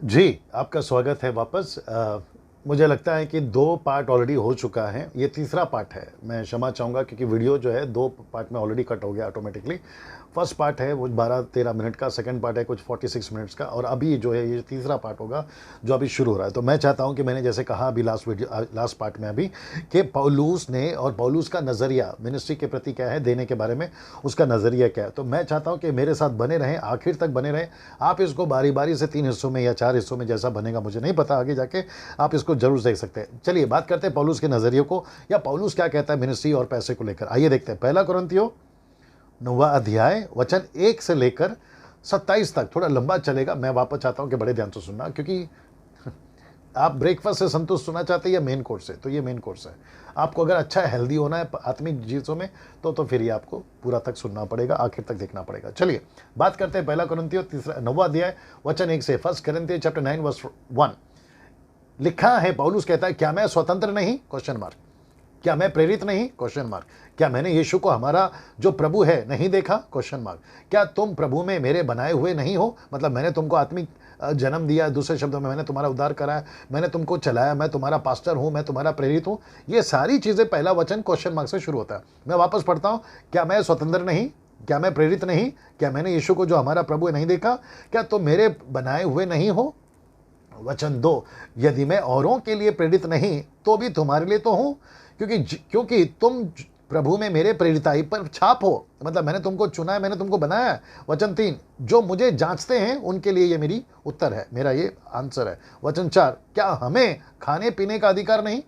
जी, आपका स्वागत है वापस। मुझे लगता है कि 2 पार्ट ऑलरेडी हो चुका है, ये तीसरा पार्ट है। मैं क्षमा चाहूँगा क्योंकि वीडियो जो है 2 पार्ट में ऑलरेडी कट हो गया ऑटोमेटिकली। फर्स्ट पार्ट है वो 12-13 मिनट का, सेकंड पार्ट है कुछ 46 मिनट्स का और अभी जो है ये तीसरा पार्ट होगा जो अभी शुरू हो रहा है। तो मैं चाहता हूँ कि मैंने जैसे कहा अभी लास्ट पार्ट में अभी कि पौलुस ने और पौलुस का नज़रिया मिनिस्ट्री के प्रति क्या है, देने के बारे में उसका नज़रिया क्या है। तो मैं चाहता हूँ कि मेरे साथ बने रहें, आखिर तक बने रहें। आप इसको बारी-बारी से 3 हिस्सों में या 4 हिस्सों में जैसा बनेगा मुझे नहीं पता, आगे जाके आप इसको ज़रूर देख सकते हैं। चलिए बात करते हैं पौलुस के नज़रिए को या पौलुस क्या कहता है मिनिस्ट्री और पैसे को लेकर। आइए देखते हैं। पहला कुरिन्थियों 9वां अध्याय वचन 1 से लेकर 27 तक, थोड़ा लंबा चलेगा। मैं वापस चाहता हूं कि बड़े ध्यान से सुनना, क्योंकि आप ब्रेकफास्ट से संतुष्ट सुनना चाहते हैं या मेन कोर्स से, तो ये मेन कोर्स है। आपको अगर अच्छा हेल्दी होना है आत्मिक चीज़ों में तो फिर ये आपको पूरा तक सुनना पड़ेगा, आखिर तक देखना पड़ेगा। चलिए बात करते हैं पहला कुरिन्थियों 9वां अध्याय वचन 1 से। फर्स्ट कुरिन्थियों चैप्टर 9 वर्स 1 लिखा है, पौलुस कहता है, क्या मैं स्वतंत्र नहीं, क्वेश्चन मार्क। क्या मैं प्रेरित नहीं, क्वेश्चन मार्क। क्या मैंने यीशु को हमारा जो प्रभु है नहीं देखा, क्वेश्चन मार्क। क्या तुम प्रभु में मेरे बनाए हुए नहीं हो, मतलब मैंने तुमको आत्मिक जन्म दिया, दूसरे शब्दों में मैंने तुम्हारा उद्धार कराया, मैंने तुमको चलाया, मैं तुम्हारा पास्टर हूं, मैं तुम्हारा प्रेरित हूं। ये सारी चीजें पहला वचन क्वेश्चन मार्क से शुरू होता है। मैं वापस पढ़ता हूं, क्या मैं स्वतंत्र नहीं, क्या मैं प्रेरित नहीं, क्या मैंने यीशु को जो हमारा प्रभु है नहीं देखा, क्या तुम मेरे बनाए हुए नहीं हो। वचन 2, यदि मैं औरों के लिए प्रेरित नहीं तो भी तुम्हारे लिए तो हूं, क्योंकि तुम प्रभु में मेरे प्रेरिताई पर छाप हो, मतलब मैंने तुमको चुना है, मैंने तुमको बनाया है। वचन 3, जो मुझे जांचते हैं उनके लिए ये मेरी उत्तर है, मेरा ये आंसर है। वचन 4, क्या हमें खाने पीने का अधिकार नहीं।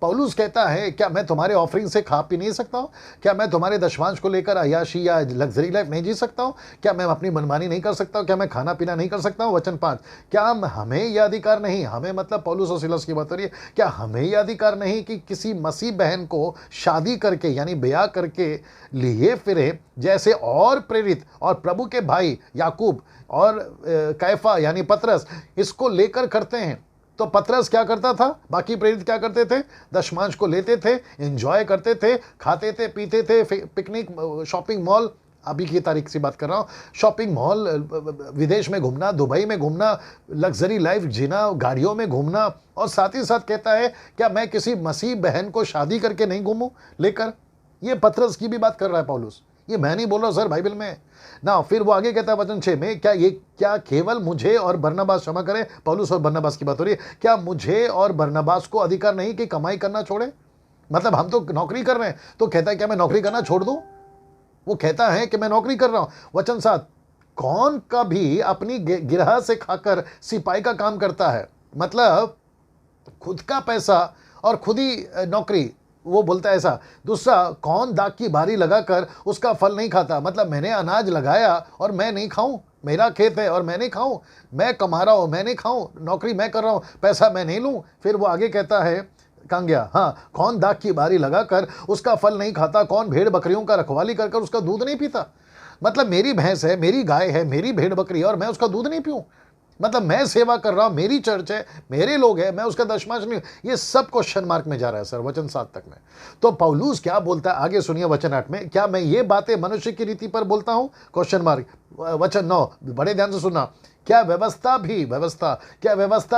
पौलुस कहता है, क्या मैं तुम्हारे ऑफरिंग से खा पी नहीं सकता हूँ? क्या मैं तुम्हारे दशमांश को लेकर अय्याशी या लग्जरी लाइफ नहीं जी सकता हूँ? क्या मैं अपनी मनमानी नहीं कर सकता हूँ? क्या मैं खाना पीना नहीं कर सकता हूँ? वचन 5, क्या हमें यह अधिकार नहीं, हमें मतलब पौलुस और सिलस की बात हो रही है, क्या हमें यह अधिकार नहीं कि किसी मसीह बहन को शादी करके यानी ब्याह करके लिए फिरे, जैसे और प्रेरित और प्रभु के भाई याकूब और कैफा यानी पतरस इसको लेकर करते हैं। तो पतरस क्या करता था, बाकी प्रेरित क्या करते थे, दशमांश को लेते थे, एंजॉय करते थे, खाते थे, पीते थे, पिकनिक, शॉपिंग मॉल, अभी की तारीख से बात कर रहा हूँ, शॉपिंग मॉल, विदेश में घूमना, दुबई में घूमना, लग्जरी लाइफ जीना, गाड़ियों में घूमना। और साथ ही साथ कहता है, क्या मैं किसी मसीह बहन को शादी करके नहीं घूमूं लेकर। ये पतरस की भी बात कर रहा है पौलुस, ये मैं नहीं बोल रहा सर, बाइबल में ना। फिर वो आगे कहता है वचन 6 में, क्या केवल मुझे और बरनबास, क्षमा करें पौलुस और बरनबास की बात हो रही है, क्या मुझे और बरनबास को अधिकार नहीं कि कमाई करना छोड़े। मतलब हम तो नौकरी कर रहे हैं, तो कहता है क्या मैं नौकरी करना छोड़ दूं। वो कहता है कि मैं नौकरी कर रहा हूं। वचन 7, कौन का भी अपनी गिरह से खाकर सिपाही का काम करता है, मतलब खुद का पैसा और खुद ही नौकरी। वो बोलता है ऐसा। दूसरा, कौन दाग की बारी लगाकर उसका फल नहीं खाता, मतलब मैंने अनाज लगाया और मैं नहीं खाऊं, मेरा खेत है और मैं नहीं खाऊं, मैं कमा रहा हूं, मैं नहीं खाऊं, नौकरी मैं कर रहा हूं, पैसा मैं नहीं लूं। फिर वो आगे कहता है, कहाँ गया, हाँ, कौन दाग की बारी लगाकर उसका फल नहीं खाता, कौन भेड़ बकरियों का रखवाली कर उसका दूध नहीं पीता। मतलब मेरी भैंस है, मेरी गाय है, मेरी भेड़ बकरी है और मैं उसका दूध नहीं पीऊं। मतलब मैं सेवा कर रहा हूं, मेरी चर्च है, मेरे लोग हैं, मैं उसका दशमांश नहीं। ये सब क्वेश्चन मार्क में जा रहा है सर, वचन 7 तक में। तो पौलुस क्या बोलता है आगे सुनिए, वचन 8 में, क्या मैं ये बातें मनुष्य की रीति पर बोलता हूं, क्वेश्चन मार्क। वचन 9, बड़े ध्यान से सुनना, क्या व्यवस्था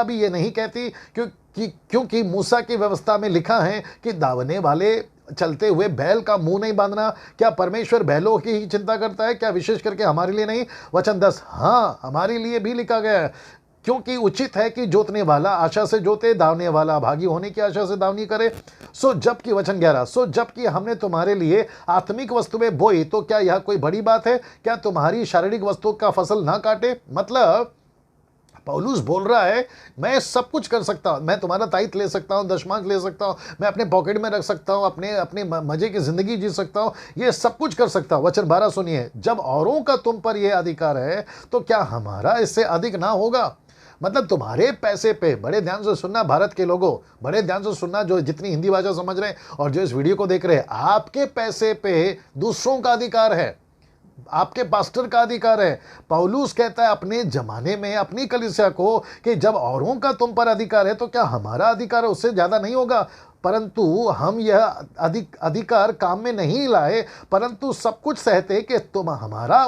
भी ये नहीं कहती, क्योंकि मूसा की व्यवस्था में लिखा है कि दावने वाले चलते हुए बैल का मुंह नहीं बांधना। क्या परमेश्वर बैलों की ही चिंता करता है, क्या विशेष करके हमारे लिए नहीं। वचन 10, हाँ, हमारे लिए भी लिखा गया है, क्योंकि उचित है कि जोतने वाला आशा से जोते, दावने वाला भागी होने की आशा से दावनी करे। जबकि वचन 11, जबकि हमने तुम्हारे लिए आत्मिक वस्तुएं बोई, तो क्या यह कोई बड़ी बात है, क्या तुम्हारी शारीरिक वस्तु का फसल ना काटे। मतलब पौलुस बोल रहा है, मैं सब कुछ कर सकता हूं, मैं तुम्हारा ताइत ले सकता हूं, दशमांश ले सकता हूं, मैं अपने पॉकेट में रख सकता हूं, अपने मजे की जिंदगी जी सकता हूं, ये सब कुछ कर सकता हूं। वचन 12 सुनिए, जब औरों का तुम पर यह अधिकार है तो क्या हमारा इससे अधिक ना होगा। मतलब तुम्हारे पैसे पे, बड़े ध्यान से सुनना भारत के लोगों, बड़े ध्यान से सुनना जो जितनी हिंदी भाषा समझ रहे हैं और जो इस वीडियो को देख रहे हैं, आपके पैसे पे दूसरों का अधिकार है, आपके पास्टर का अधिकार है। पौलुस कहता है अपने जमाने में अपनी कलीसिया को कि जब औरों का तुम पर अधिकार है तो क्या हमारा अधिकार उससे ज्यादा नहीं होगा। परंतु हम यह अधिकार काम में नहीं लाए, परंतु सब कुछ सहते कि तुम हमारा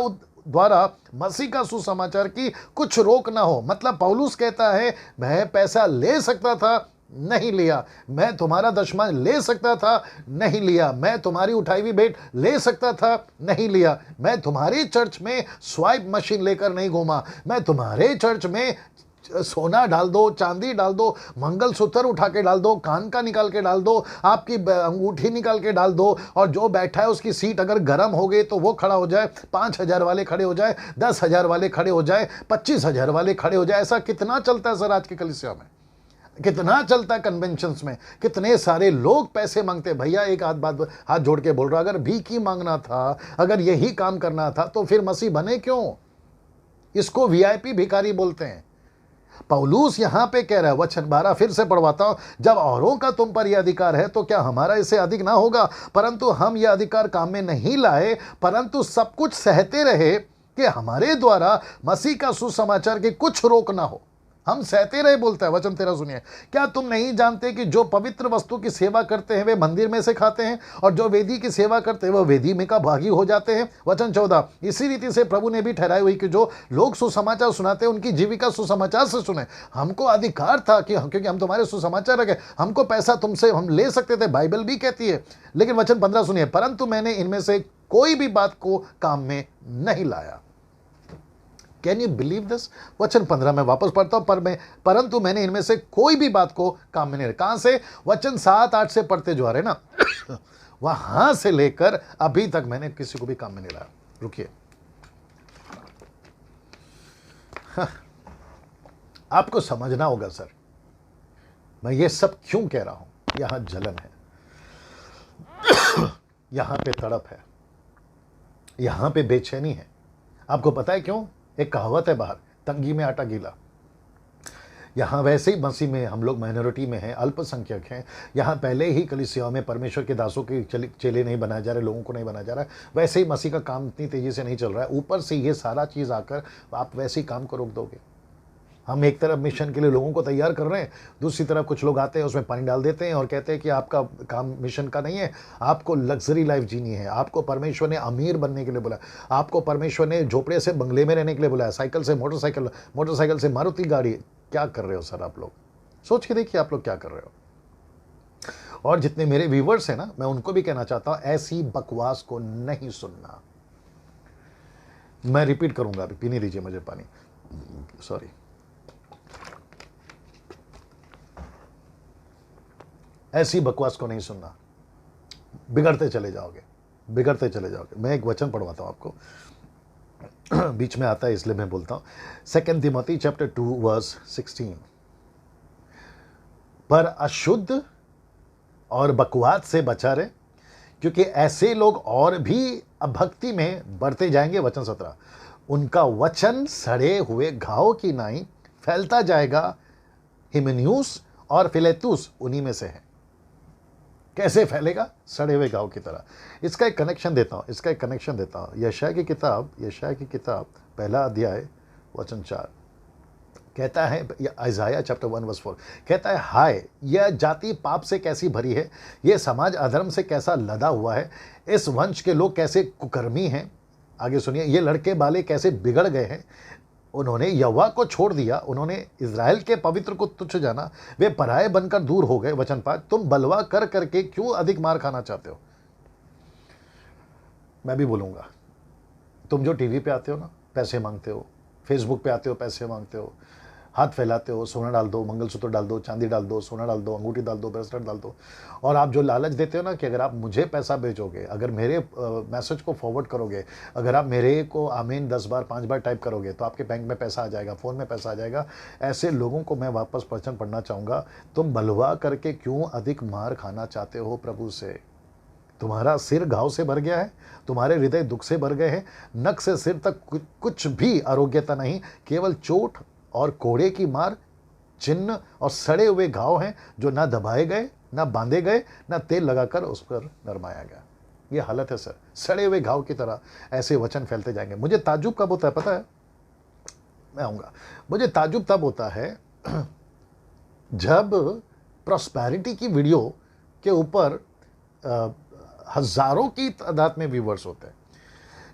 द्वारा मसीह का सुसमाचार की कुछ रोक ना हो। मतलब पौलुस कहता है मैं पैसा ले सकता था, नहीं लिया। मैं तुम्हारा दशमांश ले सकता था, नहीं लिया। मैं तुम्हारी उठाई हुई भेंट ले सकता था, नहीं लिया। मैं तुम्हारी चर्च में स्वाइप मशीन लेकर नहीं घूमा। मैं तुम्हारे चर्च में सोना डाल दो, चांदी डाल दो, मंगलसूत्र उठा के डाल दो, कान का निकाल के डाल दो, आपकी अंगूठी निकाल के डाल दो, और जो बैठा है उसकी सीट अगर गर्म हो गई तो वो खड़ा हो जाए, 5,000 वाले खड़े हो जाए, 10,000 वाले खड़े हो जाए, 25,000 वाले खड़े हो जाए। ऐसा कितना चलता है सर आज की कलीसिया में, कितना चलता है कन्वेंशंस में। कितने सारे लोग पैसे मांगते हैं। भैया एक हाथ जोड़ के बोल रहा, अगर भीख ही मांगना था, अगर यही काम करना था, तो फिर मसीह बने क्यों? इसको वीआईपी भिखारी बोलते हैं। पौलुस यहां पे कह रहा है, वचन 12 फिर से पढ़वाता हूं, जब औरों का तुम पर यह अधिकार है तो क्या हमारा इससे अधिक ना होगा? परंतु हम यह अधिकार काम में नहीं लाए, परंतु सब कुछ सहते रहे कि हमारे द्वारा मसीह का सुसमाचार की कुछ रोक ना हो। हम सहते रहे बोलता है। वचन 13 सुनिए, क्या तुम नहीं जानते कि जो पवित्र वस्तु की सेवा करते हैं वे मंदिर में से खाते हैं, और जो वेदी की सेवा करते हैं वह वेदी में का भागी हो जाते हैं? वचन 14, इसी रीति से प्रभु ने भी ठहराई हुई कि जो लोग सुसमाचार सुनाते हैं उनकी जीविका सुसमाचार से सुने। हमको अधिकार था कि क्योंकि हम तुम्हारे सुसमाचार रखे, हमको पैसा तुमसे हम ले सकते थे, बाइबल भी कहती है। लेकिन वचन 15 सुनिए, परंतु मैंने इनमें से कोई भी बात को काम में नहीं लाया। Can you believe this? वचन 15 में वापस पढ़ता हूं, परंतु मैंने इनमें से कोई भी बात को काम में नहीं। कहां से? वचन 7-8 से पढ़ते जो आ रहे ना वहां से लेकर अभी तक मैंने किसी को भी काम में नहीं लाया। रुकिए, आपको समझना होगा सर, मैं ये सब क्यों कह रहा हूं। यहां जलन है, यहां पे तड़प है, यहां पे बेचैनी है। आपको पता है क्यों? एक कहावत है बाहर, तंगी में आटा गीला। यहाँ वैसे ही मसीह में हम लोग माइनॉरिटी में हैं, अल्पसंख्यक हैं। यहाँ पहले ही कलीसियाओं में परमेश्वर के दासों के चेले नहीं बनाया जा रहे, लोगों को नहीं बनाया जा रहा है। वैसे ही मसीह का काम इतनी तेजी से नहीं चल रहा है। ऊपर से ये सारा चीज़ आकर आप वैसे ही काम को रोक दोगे। हम एक तरफ मिशन के लिए लोगों को तैयार कर रहे हैं, दूसरी तरफ कुछ लोग आते हैं उसमें पानी डाल देते हैं और कहते हैं कि आपका काम मिशन का नहीं है, आपको लग्जरी लाइफ जीनी है, आपको परमेश्वर ने अमीर बनने के लिए बोला, आपको परमेश्वर ने झोपड़े से बंगले में रहने के लिए बोला, साइकिल से मोटरसाइकिल, मोटरसाइकिल से मारुति गाड़ी। क्या कर रहे हो सर आप लोग? सोच के देखिए आप लोग क्या कर रहे हो। और जितने मेरे व्यूवर्स हैं ना, मैं उनको भी कहना चाहता हूं, ऐसी बकवास को नहीं सुनना। मैं रिपीट करूंगा, अभी पीने दीजिए मुझे पानी, सॉरी। ऐसी बकवास को नहीं सुनना, बिगड़ते चले जाओगे, बिगड़ते चले जाओगे। मैं एक वचन पढ़वाता हूं आपको, बीच में आता है इसलिए मैं बोलता हूं। 2 तिमोथी चैप्टर 2 वर्स 16, पर अशुद्ध और बकवास से बचा रहे, क्योंकि ऐसे लोग और भी अभक्ति में बढ़ते जाएंगे। वचन 17, उनका वचन सड़े हुए घाव की नाई फैलता जाएगा। हिमेनियुस और फिलेतुस उन्हीं में से है। कैसे फैलेगा? सड़े हुए घाव की तरह। इसका एक कनेक्शन देता हूं, यशायाह की किताब 1 अध्याय वचन 4 कहता है, इज़ाया चैप्टर 1 वर्स 4 कहता है, हाय यह जाति पाप से कैसी भरी है, यह समाज अधर्म से कैसा लदा हुआ है, इस वंश के लोग कैसे कुकर्मी हैं। आगे सुनिए, ये लड़के बाले कैसे बिगड़ गए हैं। उन्होंने यहोवा को छोड़ दिया, उन्होंने इज़राइल के पवित्र को तुच्छ जाना, वे पराये बनकर दूर हो गए। वचन 5, तुम बलवा कर करके क्यों अधिक मार खाना चाहते हो? मैं भी बोलूंगा, तुम जो टीवी पे आते हो ना, पैसे मांगते हो, फेसबुक पे आते हो, पैसे मांगते हो, हाथ फैलाते हो, सोना डाल दो, मंगलसूत्र डाल दो, चांदी डाल दो, सोना डाल दो, अंगूठी डाल दो, ब्रेसलेट डाल दो, और आप जो लालच देते हो ना कि अगर आप मुझे पैसा भेजोगे, अगर मेरे मैसेज को फॉरवर्ड करोगे, अगर आप मेरे को आमीन 10 बार 5 बार टाइप करोगे तो आपके बैंक में पैसा आ जाएगा, फ़ोन में पैसा आ जाएगा। ऐसे लोगों को मैं वापस वचन पढ़ना चाहूँगा, तुम बलवा करके क्यों अधिक मार खाना चाहते हो प्रभु से? तुम्हारा सिर घाव से भर गया है, तुम्हारे हृदय दुख से भर गए हैं, नक से सिर तक कुछ भी आरोग्यता नहीं, केवल चोट और कोड़े की मार, चिन्ह और सड़े हुए घाव हैं जो ना दबाए गए, ना बांधे गए, ना तेल लगाकर उस पर नरमाया गया। ये हालत है सर, सड़े हुए घाव की तरह ऐसे वचन फैलते जाएंगे। मुझे ताज्जुब कब होता है पता है? मैं आऊँगा। मुझे ताज्जुब तब होता है जब प्रॉस्पेरिटी की वीडियो के ऊपर हजारों की तादाद में व्यूवर्स होते हैं।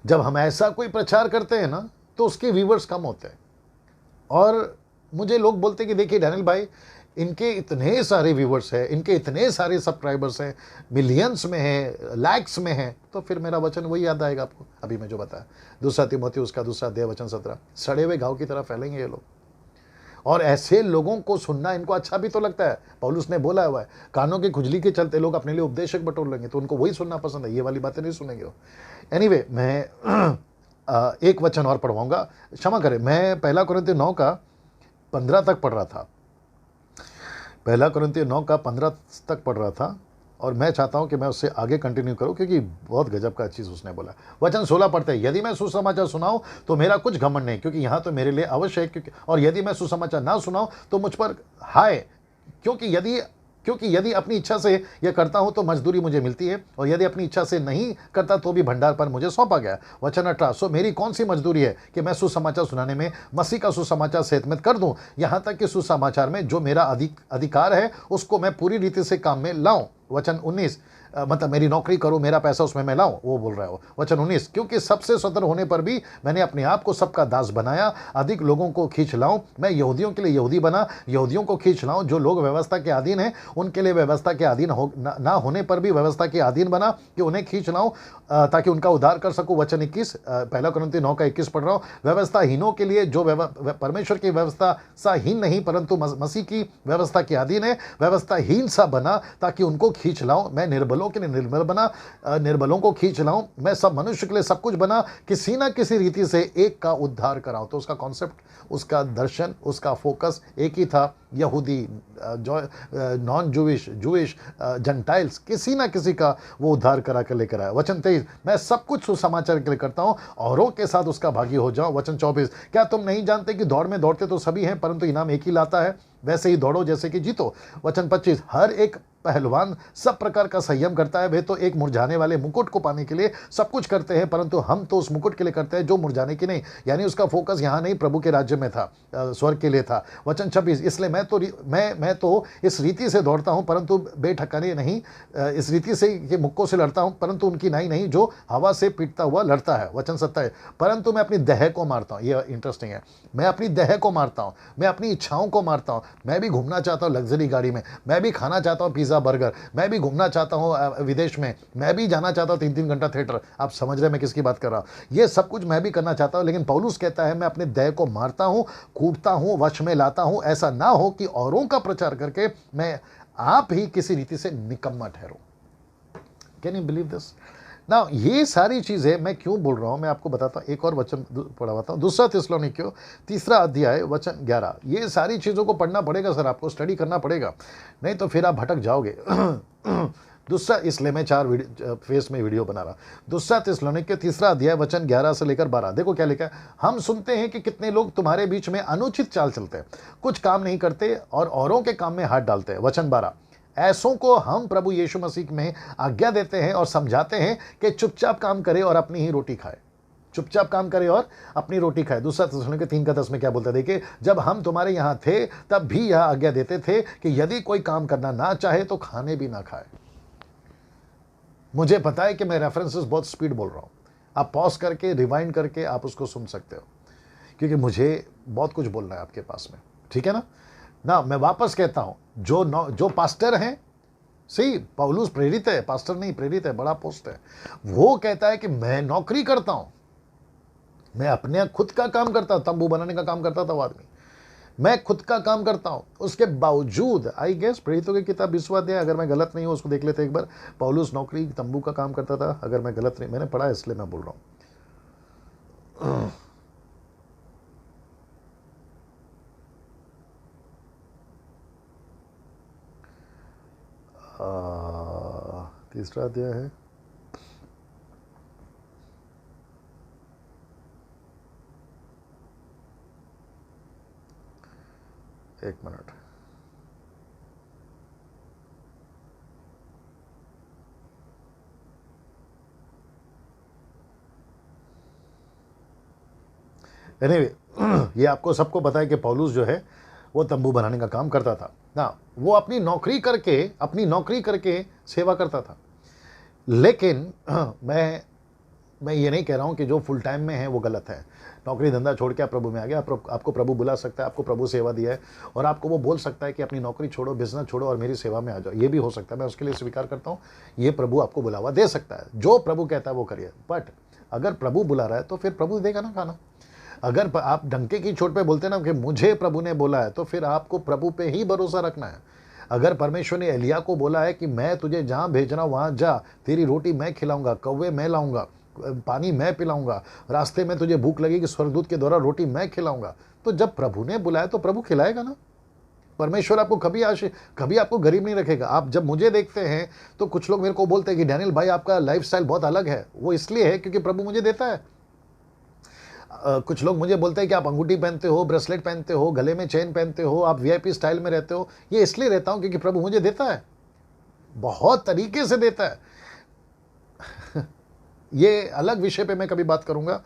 जब हम ऐसा कोई प्रचार करते हैं ना, तो उसके व्यूवर्स कम होते हैं। और मुझे लोग बोलते हैं कि देखिए डैनियल भाई, इनके इतने सारे व्यूवर्स हैं, इनके इतने सारे सब्सक्राइबर्स हैं, मिलियंस में हैं, लैक्स में हैं, तो फिर मेरा वचन वही याद आएगा आपको, अभी मैं जो बताया, 2 तीमोथी उसका 2 अध्याय वचन 17। सड़े हुए घाव की तरह फैलेंगे ये लोग, और ऐसे लोगों को सुनना इनको अच्छा भी तो लगता है। पौलुस ने बोला हुआ है, कानों की खुजली के चलते लोग अपने लिए उपदेशक बटोर लेंगे, तो उनको वही सुनना पसंद है, ये वाली बातें नहीं सुनेंगे वो। एनीवे, मैं एक वचन और पढ़वाऊंगा, क्षमा करें, मैं 1 कुरिन्थियों 9 का 15 तक पढ़ रहा था। 1 कुरिन्थियों 9 का 15 तक पढ़ रहा था, और मैं चाहता हूं कि मैं उससे आगे कंटिन्यू करूं, क्योंकि बहुत गजब का चीज़ उसने बोला। वचन 16 पढ़ते हैं, यदि मैं सुसमाचार सुनाऊं तो मेरा कुछ घमंड नहीं, क्योंकि यहाँ तो मेरे लिए अवश्य है, क्योंकि और यदि मैं सुसमाचार ना सुनाऊं तो मुझ पर हाय, क्योंकि यदि अपनी इच्छा से यह करता हूं तो मजदूरी मुझे मिलती है, और यदि अपनी इच्छा से नहीं करता तो भी भंडार पर मुझे सौंपा गया। वचन 18, सो मेरी कौन सी मजदूरी है कि मैं सुसमाचार सुनाने में मसीह का सुसमाचार सेहतमंद कर दूं, यहां तक कि सुसमाचार में जो मेरा अधिकार है उसको मैं पूरी रीति से काम में लाऊं। वचन 19, मतलब मेरी नौकरी करो, मेरा पैसा उसमें मैं लाऊं, वो बोल रहा है वो। वचन 19, क्योंकि सबसे स्वतंत्र होने पर भी मैंने अपने आप को सबका दास बनाया, अधिक लोगों को खींच लाऊं। मैं यहूदियों के लिए यहूदी बना, यहूदियों को खींच लाऊं। जो लोग व्यवस्था के अधीन हैं उनके लिए व्यवस्था के अधीन ना होने पर भी व्यवस्था के अधीन बना कि उन्हें खींच लाऊं, ताकि उनका उद्धार कर सकूं। वचन 21, 1 कुरिन्थियों 9 का 21 पढ़ रहा हूं, व्यवस्थाहीनों के लिए जो परमेश्वर की व्यवस्था हीन नहीं परंतु मसीह की व्यवस्था के अधीन है, व्यवस्थाहीन सा बना ताकि उनको खींच लाऊं। मैं निर्बलों के लिए निर्बल बना, निर्बलों को खींच लाऊं। मैं सब मनुष्य के लिए सब कुछ बना, किसी ना किसी रीति से एक का उद्धार कराऊं। तो उसका कॉन्सेप्ट, उसका दर्शन, उसका फोकस एक ही था, यहूदी, नॉन जूविश, जंटाइल्स, किसी ना किसी का वो उद्धार करा कर लेकर आया। वचन 23, मैं सब कुछ सुसमाचार के लिए करता हूं, औरों के साथ उसका भागी हो जाऊं। वचन 24, क्या तुम नहीं जानते कि दौड़ में दौड़ते तो सभी हैं परंतु इनाम एक ही लाता है, वैसे ही दौड़ो जैसे कि जीतो। वचन 25, हर एक पहलवान सब प्रकार का संयम करता है, वे तो एक मुरझाने वाले मुकुट को पाने के लिए सब कुछ करते हैं, परंतु हम तो उस मुकुट के लिए करते हैं जो मुरझाने की नहीं। यानी उसका फोकस यहाँ नहीं, प्रभु के राज्य में था, स्वर्ग के लिए था। वचन 26, इसलिए मैं तो इस रीति से दौड़ता हूँ परंतु बेठकाने नहीं, इस रीति से के मुक्कों से लड़ता हूँ परंतु उनकी नहीं जो हवा से पीटता हुआ लड़ता है। वचन 27, परंतु मैं अपनी देह को मारता हूँ। ये इंटरेस्टिंग है, मैं अपनी देह को मारता हूँ, मैं अपनी इच्छाओं को मारता हूँ। मैं भी घूमना चाहता हूँ लग्जरी गाड़ी में, मैं भी खाना चाहता हूँ पिज्जा बर्गर, मैं भी घूमना चाहता हूँ विदेश में, मैं भी जाना चाहता हूँ 3-3 घंटा थिएटर। आप समझ रहे हैं मैं किसकी बात कर रहा हूँ? ये सब कुछ मैं भी करना चाहता हूँ, लेकिन पौलुस कहता है मैं अपने देह को मारता हूँ, कूटता हूँ, वश में लाता हूँ, ऐसा ना हो कि औरों का प्रचार करके मैं आप ही किसी रीति से निकम्मा ठहरूं। Can you believe this? ना, ये सारी चीज़ें मैं क्यों बोल रहा हूँ, मैं आपको बताता हूँ। एक और वचन पढ़ाता हूँ, 2 थिस्सलुनीकियों 3 अध्याय वचन 11। ये सारी चीज़ों को पढ़ना पड़ेगा सर, आपको स्टडी करना पड़ेगा, नहीं तो फिर आप भटक जाओगे। दूसरा, इसलिए मैं 4 फेस में वीडियो बना रहा। 2 थिस्सलुनीकियों 3 अध्याय वचन 11 से लेकर 12, देखो क्या लिखा है। हम सुनते हैं कि कितने लोग तुम्हारे बीच में अनुचित चाल चलते हैं, कुछ काम नहीं करते और औरों के काम में हाथ डालते हैं। वचन 12, ऐसों को हम प्रभु यीशु मसीह में आज्ञा देते हैं और समझाते हैं कि चुपचाप काम करे और अपनी ही रोटी खाए, चुपचाप काम करे और अपनी रोटी खाए। 2 थिस्सलुनीकियों 3:10 में क्या बोलता है, देखिए, जब हम तुम्हारे यहाँ थे तब भी यह आज्ञा देते थे कि यदि कोई काम करना ना चाहे तो खाने भी ना खाए। मुझे पता है कि मैं रेफरेंसेस बहुत स्पीड बोल रहा हूँ, आप पॉज करके रिवाइंड करके आप उसको सुन सकते हो, क्योंकि मुझे बहुत कुछ बोलना है आपके पास में, ठीक है ना। मैं वापस कहता हूँ, जो पास्टर हैं, सही, पौलुस प्रेरित है, पास्टर नहीं, प्रेरित है, बड़ा पोस्ट है। वो कहता है कि मैं नौकरी करता हूँ, मैं अपने खुद का काम करता, तंबू बनाने का काम करता था वो आदमी, मैं खुद का काम करता हूं, उसके बावजूद आई गेस प्रेरितों की किताब 20वां अध्याय, अगर मैं गलत नहीं हूं उसको देख लेते एक बार। पौलुस नौकरी तंबू का काम करता था, अगर मैं गलत नहीं, मैंने पढ़ा इसलिए मैं बोल रहा हूं। 3 अध्याय है, एक मिनट, एनीवे, ये आपको सबको पता है कि पौलुस जो है वो तंबू बनाने का काम करता था ना, वो अपनी नौकरी करके सेवा करता था। लेकिन मैं मैं ये नहीं कह रहा हूँ कि जो फुल टाइम में है वो गलत है। नौकरी धंधा छोड़ के आप प्रभु में आ गया, आपको प्रभु बुला सकता है, आपको प्रभु सेवा दिया है और आपको वो बोल सकता है कि अपनी नौकरी छोड़ो, बिजनेस छोड़ो और मेरी सेवा में आ जाओ। ये भी हो सकता है, मैं उसके लिए स्वीकार करता हूँ। ये प्रभु आपको बुलावा दे सकता है, जो प्रभु कहता है वो करिए। बट अगर प्रभु बुला रहा है तो फिर प्रभु देगा ना खाना। अगर आप डंके की चोट पे बोलते ना कि मुझे प्रभु ने बोला है, तो फिर आपको प्रभु पे ही भरोसा रखना है। अगर परमेश्वर ने एलिया को बोला है कि मैं तुझे जहां भेज रहा हूं वहां जा, तेरी रोटी मैं खिलाऊंगा, कौवे मैं लाऊंगा, पानी मैं पिलाऊंगा, रास्ते में तुझे भूख लगेगी, स्वर्गदूत के द्वारा रोटी मैं खिलाऊंगा, तो जब प्रभु ने बुलाया तो प्रभु खिलाएगा ना। परमेश्वर आपको कभी आपको गरीब नहीं रखेगा। आप जब मुझे देखते हैं तो कुछ लोग मेरे को बोलते हैं कि डैनियल भाई आपका लाइफस्टाइल बहुत अलग है। वो इसलिए है क्योंकि प्रभु मुझे देता है। कुछ लोग मुझे बोलते हैं कि आप अंगूठी पहनते हो, ब्रेसलेट पहनते हो, गले में चेन पहनते हो, आप वीआईपी स्टाइल में रहते हो। ये इसलिए रहता हूं क्योंकि प्रभु मुझे देता है, बहुत तरीके से देता है। ये अलग विषय पे मैं कभी बात करूंगा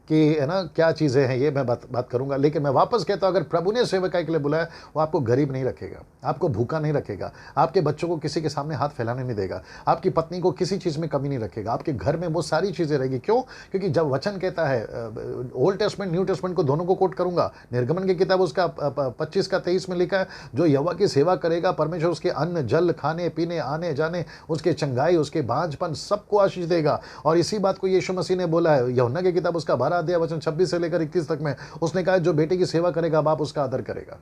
कि है ना क्या चीज़ें हैं, ये मैं बात करूंगा। लेकिन मैं वापस कहता हूं, अगर प्रभु ने सेवकाई के लिए बुलाया, वो आपको गरीब नहीं रखेगा, आपको भूखा नहीं रखेगा, आपके बच्चों को किसी के सामने हाथ फैलाने नहीं देगा, आपकी पत्नी को किसी चीज़ में कमी नहीं रखेगा, आपके घर में वो सारी चीज़ें रहेगी। क्यों? क्योंकि जब वचन कहता है, ओल्ड टेस्टमेंट न्यू टेस्टमेंट को दोनों को कोट करूंगा, निर्गमन की किताब उसका 25 का 23 में लिखा है, जो यहोवा की सेवा करेगा परमेश्वर उसके अन्न जल, खाने पीने, आने जाने, उसके चंगाई, उसके बांझपन सबको आशीष देगा। और इसी बात को यीशु मसीह ने बोला है यूहन्ना की किताब उसका 12 अध्याय वचन 26 से लेकर 31 तक में। उसने कहा जो बेटे की सेवा करेगा बाप उसका आदर करेगा।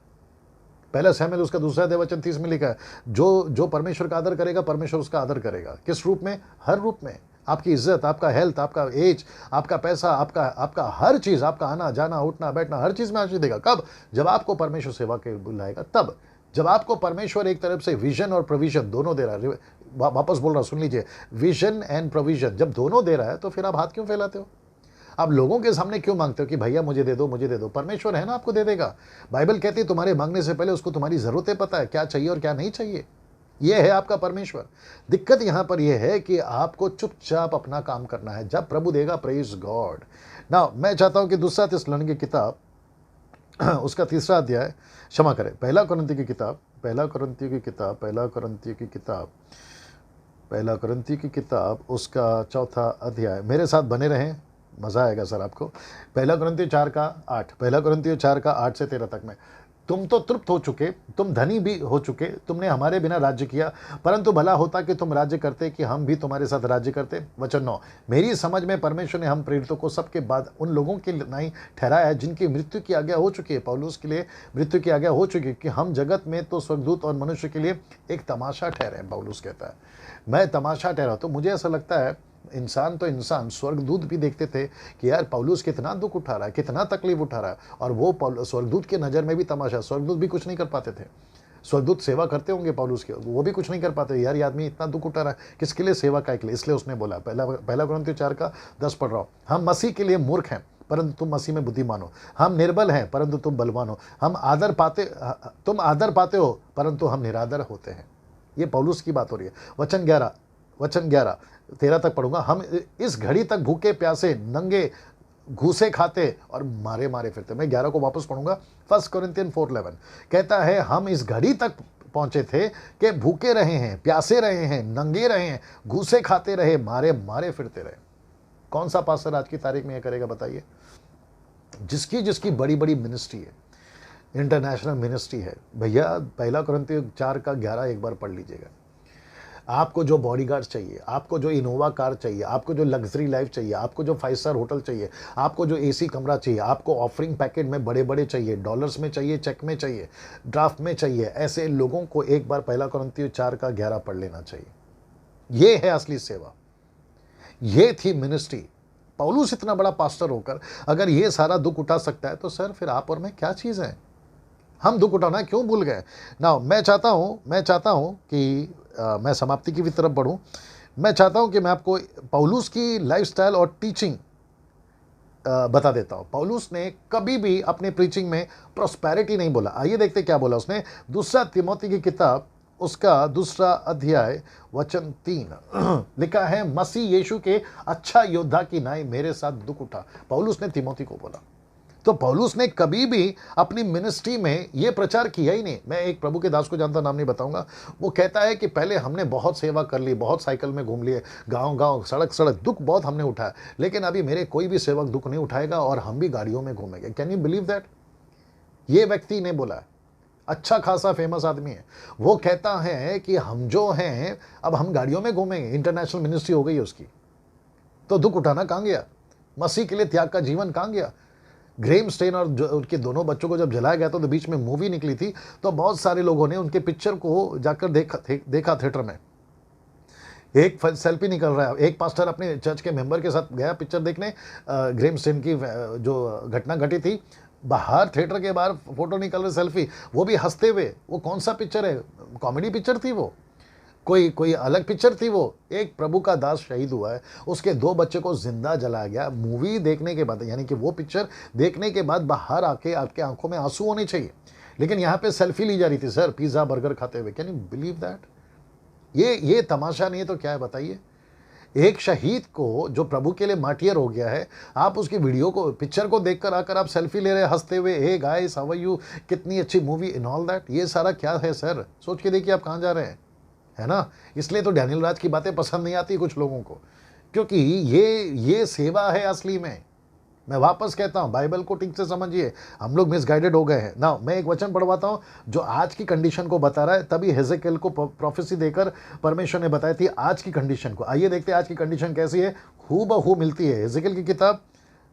पहला शमूएल उसका दूसरा अध्याय वचन 30 में लिखा है, जो परमेश्वर का आदर करेगा परमेश्वर उसका आदर करेगा। किस रूप में? हर रूप में। आपकी इज्जत, आपका हेल्थ, आपका एज, आपका पैसा, आपका हर चीज, आपका आना जाना उठना बैठना, हर चीज में आशीष देगा। कब? जब आपको परमेश्वर सेवा के बुलाएगा, तब जब आपको परमेश्वर एक तरफ से विजन और प्रोविजन दोनों दे रहा है। वापस बोल रहा, सुन लीजिए, विजन एंड प्रोविजन जब दोनों दे रहा है तो फिर आप हाथ क्यों फैलाते हो? आप लोगों के सामने क्यों मांगते हो कि भैया मुझे दे दो, मुझे दे दो? परमेश्वर है ना, आपको दे देगा। बाइबल कहती है तुम्हारे मांगने से पहले उसको तुम्हारी जरूरतें पता है, क्या चाहिए और क्या नहीं चाहिए। यह है आपका परमेश्वर। दिक्कत यहां पर यह है कि आपको चुपचाप अपना काम करना है। जब प्रभु देगा, प्रेज गॉड। नाउ मैं चाहता हूं कि दूसरा थिस्सलुनीके की किताब उसका 3रा अध्याय, क्षमा करें, पहला कुरिन्थियों की किताब उसका 4था अध्याय। मेरे साथ बने रहें, मजा आएगा सर आपको। पहला कुरिन्थियों 4 का 8 से 13 तक में। तुम तो तृप्त हो चुके, तुम धनी भी हो चुके, तुमने हमारे बिना राज्य किया, परंतु भला होता कि तुम राज्य करते, कि हम भी तुम्हारे साथ राज्य करते। वचन 9, मेरी समझ में परमेश्वर ने हम प्रेरितों को सबके बाद उन लोगों के नहीं ठहराया है जिनकी मृत्यु की आज्ञा हो चुकी है। पौलुस के लिए मृत्यु की आज्ञा हो चुकी है कि हम जगत में तो स्वर्गदूत और मनुष्य के लिए एक तमाशा ठहरे। पौलुस कहता है मैं तमाशा ठहरा। तो मुझे ऐसा लगता है इंसान तो इंसान, स्वर्गदूत भी देखते थे कि यार पौलुस कितना दुख उठा रहा है, कितना तकलीफ उठा रहा है, और वो स्वर्गदूत के नज़र में भी तमाशा। स्वर्गदूत भी कुछ नहीं कर पाते थे। स्वर्गदूत सेवा करते होंगे पौलुस के, वो भी कुछ नहीं कर पाते। यार ये आदमी इतना दुख उठा रहा है, किसके लिए? सेवा का के लिए। इसलिए उसने बोला, पहला कुरिन्थियों 4 का 10 पढ़ रहा हूँ, हम मसीह के लिए मूर्ख हैं परंतु तुम मसीह में बुद्धिमान हो, हम निर्बल हैं परंतु तुम बलवान हो, तुम आदर पाते हो परंतु हम निरादर होते हैं। ये पौलुस की बात हो रही है। वचन 11 13 तक पढ़ूंगा। हम इस घड़ी तक भूखे प्यासे, नंगे, घूसे खाते और मारे मारे फिरते। मैं 11 को वापस पढ़ूंगा। 1 कोरिन्थियन 4:11 कहता है हम इस घड़ी तक पहुंचे थे कि भूखे रहे हैं, प्यासे रहे हैं, नंगे रहे हैं, घूसे खाते रहे, मारे मारे फिरते रहे। कौन सा पास्टर आज की तारीख में यह करेगा बताइए? जिसकी बड़ी बड़ी मिनिस्ट्री है, इंटरनेशनल मिनिस्ट्री है। भैया पहला कुरिन्थियों 4 का 11 एक बार पढ़ लीजिएगा। आपको जो बॉडीगार्ड चाहिए, आपको जो इनोवा कार चाहिए, आपको जो लग्जरी लाइफ चाहिए, आपको जो 5 स्टार होटल चाहिए, आपको जो एसी कमरा चाहिए, आपको ऑफरिंग पैकेट में बड़े बड़े चाहिए, डॉलर्स में चाहिए, चेक में चाहिए, ड्राफ्ट में चाहिए, ऐसे लोगों को एक बार पहला कुरिन्थियों 4 का 11 पढ़ लेना चाहिए। ये है असली सेवा, ये थी मिनिस्ट्री। पौलुस इतना बड़ा पास्टर होकर अगर ये सारा दुख उठा सकता है, तो सर फिर आप और मैं क्या चीज़ है? हम दुख उठाना क्यों भूल गए? ना मैं चाहता हूं कि मैं समाप्ति की भी तरफ बढ़ूं। मैं चाहता हूं कि मैं आपको पौलुस की लाइफस्टाइल और टीचिंग बता देता हूं। पौलुस ने कभी भी अपने प्रीचिंग में प्रॉस्पेरिटी नहीं बोला। आइए देखते क्या बोला उसने। दूसरा तिमोथी की किताब उसका 2 अध्याय वचन 3 लिखा है, मसीह यीशु के अच्छा योद्धा की नाई मेरे साथ दुख उठा। पौलुस ने तिमोथी को बोला। तो पौलुस ने कभी भी अपनी मिनिस्ट्री में ये प्रचार किया ही नहीं। मैं एक प्रभु के दास को जानता, नाम नहीं बताऊंगा, वो कहता है कि पहले हमने बहुत सेवा कर ली, बहुत साइकिल में घूम लिए, गांव गांव सड़क सड़क दुख बहुत हमने उठाया, लेकिन अभी मेरे कोई भी सेवक दुख नहीं उठाएगा और हम भी गाड़ियों में घूमेंगे। Can you believe that? ये व्यक्ति ने बोला, अच्छा खासा फेमस आदमी है, वो कहता है कि हम जो हैं अब हम गाड़ियों में घूमेंगे, इंटरनेशनल मिनिस्ट्री हो गई है उसकी। तो दुख उठाना कहाँ गया? मसीह के लिए त्याग का जीवन कहाँ गया? ग्रेम स्टेन और उनके दोनों बच्चों को जब जलाया गया तो बीच में मूवी निकली थी, तो बहुत सारे लोगों ने उनके पिक्चर को जाकर देखा थिएटर में। एक सेल्फी निकल रहा है, एक पास्टर अपने चर्च के मेंबर के साथ गया पिक्चर देखने, ग्रेम स्टेन की जो घटना घटी थी, बाहर थिएटर के बाहर फोटो निकल रहे, सेल्फी, वो भी हंसते हुए। वो कौन सा पिक्चर है? कॉमेडी पिक्चर थी वो, कोई अलग पिक्चर थी वो? एक प्रभु का दास शहीद हुआ है, उसके 2 बच्चे को जिंदा जलाया गया। मूवी देखने के बाद, यानी कि वो पिक्चर देखने के बाद बाहर आके आपके आंखों में आंसू होने चाहिए, लेकिन यहाँ पे सेल्फी ली जा रही थी सर, पिज्जा बर्गर खाते हुए। Can you believe that? ये तमाशा नहीं है तो क्या है बताइए? एक शहीद को जो प्रभु के लिए मार्टियर हो गया है, आप उसकी वीडियो को, पिक्चर को देखकर आकर आप सेल्फी ले रहे हैं हंसते हुए, hey guys how are you, कितनी अच्छी मूवी इन ऑल दैट। ये सारा क्या है सर? सोच के देखिए आप कहाँ जा रहे हैं, है ना? इसलिए तो डैनियल राज की बातें पसंद नहीं आती कुछ लोगों को, क्योंकि ये सेवा है असली में। मैं वापस कहता हूं, बाइबल को ठीक से समझिए, हम लोग मिसगाइडेड हो गए हैं ना। मैं एक वचन पढ़वाता हूं जो आज की कंडीशन को बता रहा है, तभी हेजेकिएल को प्रोफेसी देकर परमेश्वर ने बताई थी आज की कंडीशन को। आइए देखते हैं आज की कंडीशन कैसी है, हूबहू मिलती है। हेजेकिएल की किताब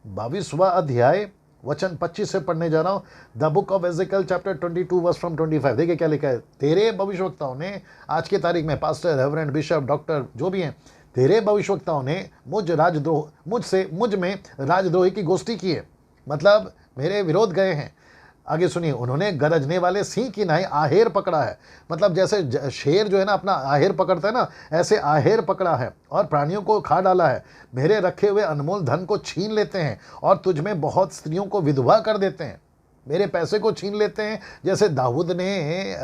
22वां अध्याय वचन 25 से पढ़ने जा रहा हूं। The book of Ezekiel chapter 22 verse from 25। देखिए क्या लिखा है। तेरे भविष्यवक्ताओं ने, आज की तारीख में पास्टर, रेवरेंड, बिशप, डॉक्टर जो भी हैं, तेरे भविष्यवक्ताओं ने मुझ में राजद्रोही की गोष्ठी की है, मतलब मेरे विरोध गए हैं। आगे सुनिए, उन्होंने गरजने वाले सिंह की नाई आहेर पकड़ा है, मतलब जैसे शेर जो है ना अपना आहेर पकड़ता है ना, ऐसे आहेर पकड़ा है और प्राणियों को खा डाला है। मेरे रखे हुए अनमोल धन को छीन लेते हैं और तुझ में बहुत स्त्रियों को विधवा कर देते हैं। मेरे पैसे को छीन लेते हैं, जैसे दाऊद ने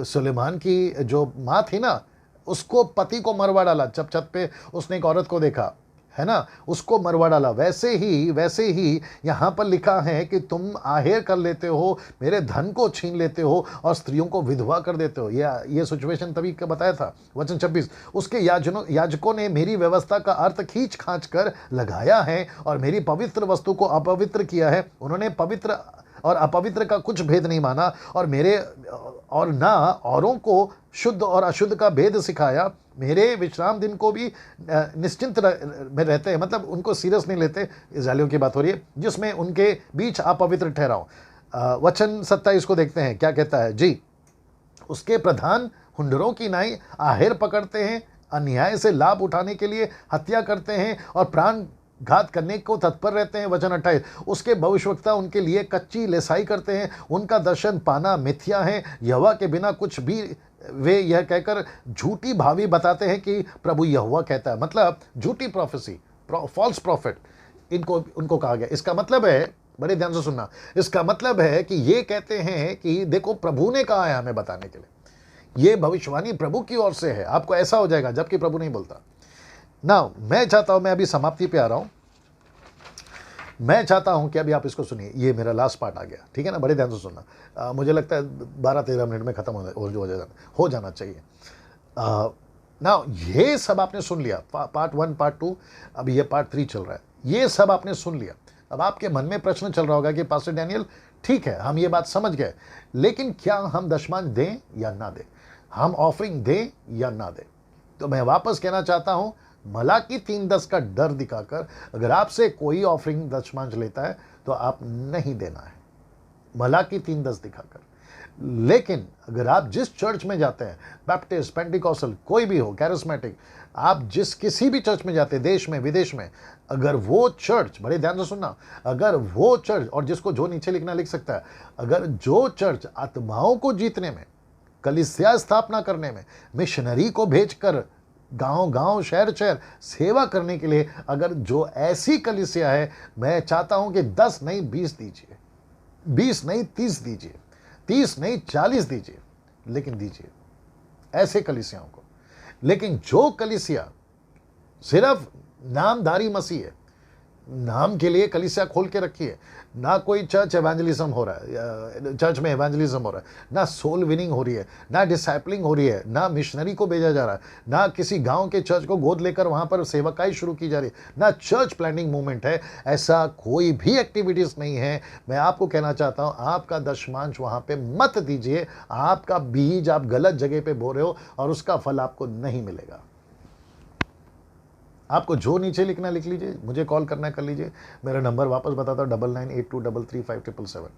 सुलेमान की जो माँ थी ना, उसको पति को मरवा डाला, जब छत पे उसने एक औरत को देखा, है ना, उसको मरवा डाला। वैसे ही यहाँ पर लिखा है कि तुम आहेर कर लेते हो, मेरे धन को छीन लेते हो और स्त्रियों को विधवा कर देते हो। ये सिचुएशन तभी का बताया था। वचन 26, उसके याजकों ने मेरी व्यवस्था का अर्थ खींच खांच कर लगाया है और मेरी पवित्र वस्तु को अपवित्र किया है। उन्होंने पवित्र और अपवित्र का कुछ भेद नहीं माना और ना औरों को शुद्ध और अशुद्ध का भेद सिखाया। मेरे विश्राम दिन को भी निश्चिंत में रहते हैं, मतलब उनको सीरियस नहीं लेते। इस्राएलियों की बात हो रही है, जिसमें उनके बीच अपवित्र ठहराओ। वचन 27 को देखते हैं क्या कहता है जी। उसके प्रधान हुंडरों की नाई आहेर पकड़ते हैं, अन्याय से लाभ उठाने के लिए हत्या करते हैं और प्राण घात करने को तत्पर रहते हैं। वचन 28, उसके भविष्यवक्ता उनके लिए कच्ची लेसाई करते हैं, उनका दर्शन पाना मिथ्या है, यहोवा के बिना कुछ भी। वे यह कहकर झूठी भावी बताते हैं कि प्रभु यहोवा कहता है, मतलब झूठी प्रोफेसी, फॉल्स प्रॉफिट उनको कहा गया। इसका मतलब है, बड़े ध्यान से सुनना, इसका मतलब है कि ये कहते हैं कि देखो प्रभु ने कहा है हमें बताने के लिए, ये भविष्यवाणी प्रभु की ओर से है, आपको ऐसा हो जाएगा, जबकि प्रभु नहीं बोलता ना। मैं चाहता हूं, मैं अभी समाप्ति पे आ रहा हूं, मैं चाहता हूं कि अभी आप इसको सुनिए। ये मेरा लास्ट पार्ट आ गया, ठीक है ना, बड़े ध्यान से सुनना। मुझे लगता है 12-13 मिनट में खत्म हो जाना चाहिए ना। ये सब आपने सुन लिया, पार्ट 1, पार्ट 2, अभी ये पार्ट 3 चल रहा है, ये सब आपने सुन लिया। अब आपके मन में प्रश्न चल रहा होगा कि पास्टर डैनियल, ठीक है हम ये बात समझ गए, लेकिन क्या हम दशमांश दें या ना दें, हम ऑफरिंग दें या ना दें? तो मैं वापस कहना चाहता हूं, मलाकी 3:10 का डर दिखाकर अगर आपसे कोई ऑफरिंग दशमांश लेता है तो आप नहीं देना है, मलाकी 3:10 दिखाकर। लेकिन अगर आप जिस चर्च में जाते हैं, बैप्टिस्ट, पेंटिकॉस्टल, कोई भी हो, कैरिस्मेटिक, आप किसी भी चर्च में जाते हैं, देश में विदेश में, अगर वो चर्च, बड़े ध्यान से सुनना, अगर वो चर्च, और जिसको जो नीचे लिखना लिख सकता है, अगर जो चर्च आत्माओं को जीतने में, कलीसिया स्थापना करने में, मिशनरी को भेजकर गांव गांव, शहर शहर सेवा करने के लिए, अगर जो ऐसी कलीसिया है, मैं चाहता हूं कि 10 नहीं 20 दीजिए, 20 नहीं 30 दीजिए, 30 नहीं 40 दीजिए, लेकिन दीजिए ऐसे कलीसियाओं को। लेकिन जो कलीसिया सिर्फ नामधारी मसीह है, नाम के लिए कलीसिया खोल के रखी है। ना कोई चर्च एवेंजलिज्म हो रहा है, चर्च में एवेंजलिज्म हो रहा है, ना सोल विनिंग हो रही है, ना डिसाइपलिंग हो रही है, ना मिशनरी को भेजा जा रहा है, ना किसी गांव के चर्च को गोद लेकर वहां पर सेवकाई शुरू की जा रही है, ना चर्च प्लानिंग मूवमेंट है। ऐसा कोई भी एक्टिविटीज नहीं है। मैं आपको कहना चाहता हूं, आपका दशमांश वहां पे मत दीजिए। आपका बीज आप गलत जगह पे बो रहे हो और उसका फल आपको नहीं मिलेगा। आपको जो नीचे लिखना लिख लीजिए, मुझे कॉल करना कर लीजिए। मेरा नंबर वापस बताता हूँ 9982335777।